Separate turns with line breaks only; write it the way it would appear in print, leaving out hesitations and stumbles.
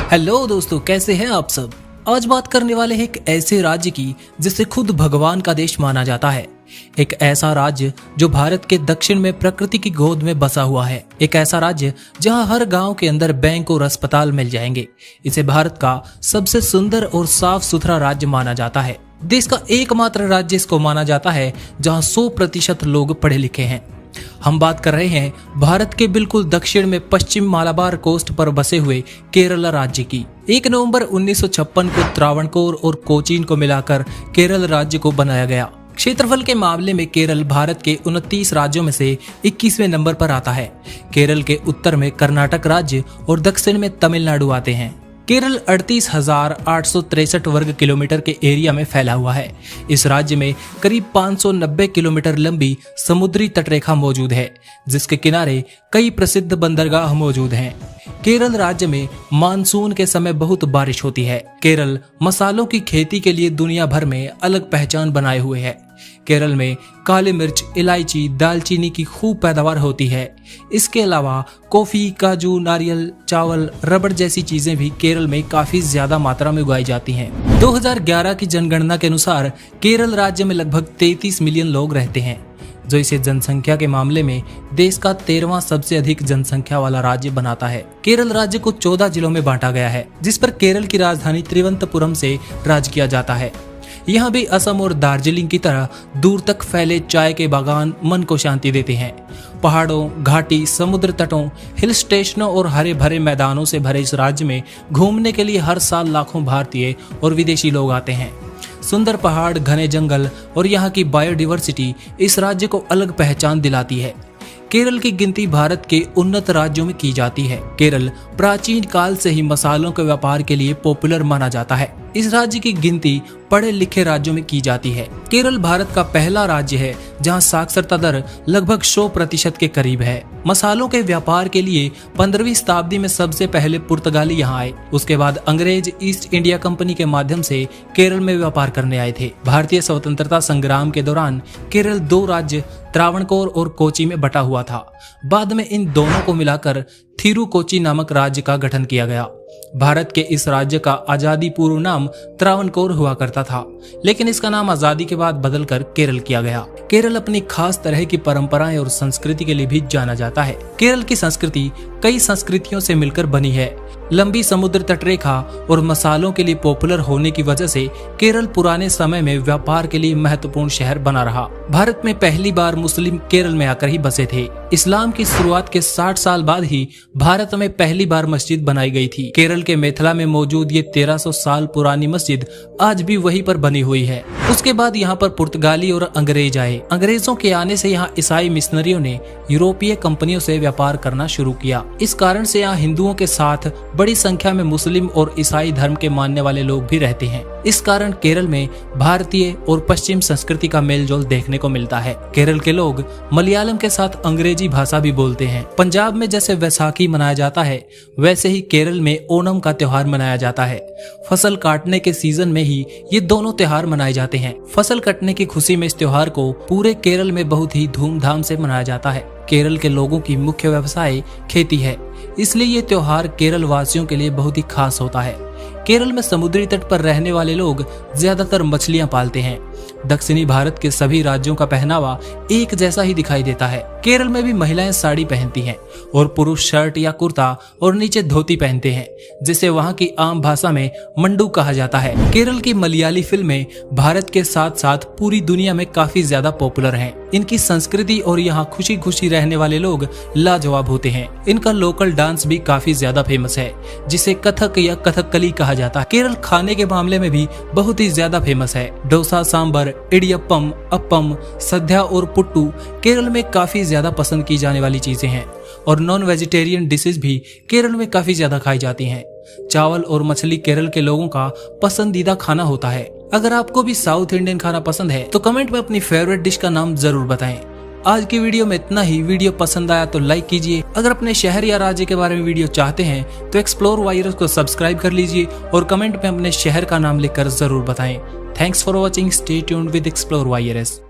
Hello दोस्तों, कैसे हैं आप सब। आज बात करने वाले हैं एक ऐसे राज्य की जिसे खुद भगवान का देश माना जाता है। एक ऐसा राज्य जो भारत के दक्षिण में प्रकृति की गोद में बसा हुआ है। एक ऐसा राज्य जहां हर गांव के अंदर बैंक और अस्पताल मिल जाएंगे। इसे भारत का सबसे सुंदर और साफ सुथरा राज्य माना जाता है। देश का एकमात्र राज्य इसको माना जाता है जहां 100% लोग पढ़े लिखे हैं। हम बात कर रहे हैं भारत के बिल्कुल दक्षिण में पश्चिम मालाबार कोस्ट पर बसे हुए केरल राज्य की। 1 नवंबर 1956 को त्रावणकोर और कोचीन को मिलाकर केरल राज्य को बनाया गया। क्षेत्रफल के मामले में केरल भारत के 29 राज्यों में से 21वें नंबर पर आता है। केरल के उत्तर में कर्नाटक राज्य और दक्षिण में तमिलनाडु आते हैं। केरल 38,863 वर्ग किलोमीटर के एरिया में फैला हुआ है। इस राज्य में करीब 590 किलोमीटर लंबी समुद्री तटरेखा मौजूद है, जिसके किनारे कई प्रसिद्ध बंदरगाह मौजूद हैं। केरल राज्य में मानसून के समय बहुत बारिश होती है। केरल मसालों की खेती के लिए दुनिया भर में अलग पहचान बनाए हुए है। केरल में काली मिर्च, इलायची, दालचीनी की खूब पैदावार होती है। इसके अलावा कॉफी, काजू, नारियल, चावल, रबड़ जैसी चीजें भी केरल में काफी ज्यादा मात्रा में उगाई जाती हैं। 2011 की जनगणना के अनुसार केरल राज्य में लगभग 33 मिलियन लोग रहते हैं, जो इसे जनसंख्या के मामले में देश का 13वां सबसे अधिक जनसंख्या वाला राज्य बनाता है। केरल राज्य को 14 जिलों में बांटा गया है, जिस पर केरल की राजधानी तिरुवनंतपुरम से राज किया जाता है। यहाँ भी असम और दार्जिलिंग की तरह दूर तक फैले चाय के बागान मन को शांति देते हैं। पहाड़ों, घाटी, समुद्र तटों, हिल स्टेशनों और हरे भरे मैदानों से भरे इस राज्य में घूमने के लिए हर साल लाखों भारतीय और विदेशी लोग आते हैं। सुंदर पहाड़, घने जंगल और यहाँ की बायोडाइवर्सिटी इस राज्य को अलग पहचान दिलाती है। केरल की गिनती भारत के उन्नत राज्यों में की जाती है। केरल प्राचीन काल से ही मसालों के व्यापार के लिए पॉपुलर माना जाता है। इस राज्य की गिनती पढ़े लिखे राज्यों में की जाती है। केरल भारत का पहला राज्य है जहां साक्षरता दर लगभग 100% के करीब है। मसालों के व्यापार के लिए 15वीं शताब्दी में सबसे पहले पुर्तगाली यहाँ आए। उसके बाद अंग्रेज ईस्ट इंडिया कंपनी के माध्यम से केरल में व्यापार करने आए थे। भारतीय स्वतंत्रता संग्राम के दौरान केरल 2 राज्य त्रावणकोर और कोची में बटा हुआ था। बाद में इन दोनों को मिलाकर थिरुकोची नामक राज्य का गठन किया गया। भारत के इस राज्य का आजादी पूर्व नाम त्रावणकोर हुआ करता था, लेकिन इसका नाम आजादी के बाद बदलकर केरल किया गया। केरल अपनी खास तरह की परंपराएं और संस्कृति के लिए भी जाना जाता है। केरल की संस्कृति कई संस्कृतियों से मिलकर बनी है। लंबी समुद्र तटरेखा और मसालों के लिए पॉपुलर होने की वजह से केरल पुराने समय में व्यापार के लिए महत्वपूर्ण शहर बना रहा। भारत में पहली बार मुस्लिम केरल में आकर ही बसे थे। इस्लाम की शुरुआत के 60 साल बाद ही भारत में पहली बार मस्जिद बनाई गई थी। केरल के मेथला में मौजूद ये 1300 साल पुरानी मस्जिद आज भी वहीं पर बनी हुई है। उसके बाद यहाँ पर पुर्तगाली और अंग्रेज आए। अंग्रेजों के आने से यहाँ ईसाई मिशनरियों ने यूरोपीय कंपनियों से व्यापार करना शुरू किया। इस कारण से यहाँ हिंदुओं के साथ बड़ी संख्या में मुस्लिम और ईसाई धर्म के मानने वाले लोग भी रहते हैं। इस कारण केरल में भारतीय और पश्चिम संस्कृति का मेलजोल देखने को मिलता है। केरल के लोग मलयालम के साथ अंग्रेजी भाषा भी बोलते हैं। पंजाब में जैसे वैसाखी मनाया जाता है, वैसे ही केरल में ओणम का त्योहार मनाया जाता है। फसल काटने के सीजन में ही ये दोनों त्योहार मनाए जाते हैं। फसल कटने की खुशी में इस त्योहार को पूरे केरल में बहुत ही धूमधाम से मनाया जाता है। केरल के लोगों की मुख्य व्यवसाय खेती है, इसलिए ये त्योहार केरल वासियों के लिए बहुत ही खास होता है। केरल में समुद्री तट पर रहने वाले लोग ज्यादातर मछलियां पालते हैं। दक्षिणी भारत के सभी राज्यों का पहनावा एक जैसा ही दिखाई देता है। केरल में भी महिलाएं साड़ी पहनती हैं और पुरुष शर्ट या कुर्ता और नीचे धोती पहनते हैं, जिसे वहां की आम भाषा में मंडू कहा जाता है। केरल की मलयाली फिल्में भारत के साथ साथ पूरी दुनिया में काफी ज्यादा पॉपुलर हैं। इनकी संस्कृति और यहाँ खुशी खुशी रहने वाले लोग लाजवाब होते हैं। इनका लोकल डांस भी काफी ज्यादा फेमस है, जिसे कथक या कथकली कहा जाता है। केरल खाने के मामले में भी बहुत ही ज्यादा फेमस है। डोसा, सांबर, इडियप्पम, अप्पम, सद्या और पुट्टू केरल में काफी ज्यादा पसंद की जाने वाली चीजें हैं और नॉन वेजिटेरियन डिशेज भी केरल में काफी ज्यादा खाई जाती हैं। चावल और मछली केरल के लोगों का पसंदीदा खाना होता है। अगर आपको भी साउथ इंडियन खाना पसंद है तो कमेंट में अपनी फेवरेट डिश का नाम जरूर बताएं। आज की वीडियो में इतना ही। वीडियो पसंद आया तो लाइक कीजिए। अगर अपने शहर या राज्य के बारे में वीडियो चाहते हैं तो एक्सप्लोर वायरस को सब्सक्राइब कर लीजिए और कमेंट में अपने शहर का नाम लिखकर जरूर बताएं। Thanks for watching. Stay tuned with explore virus.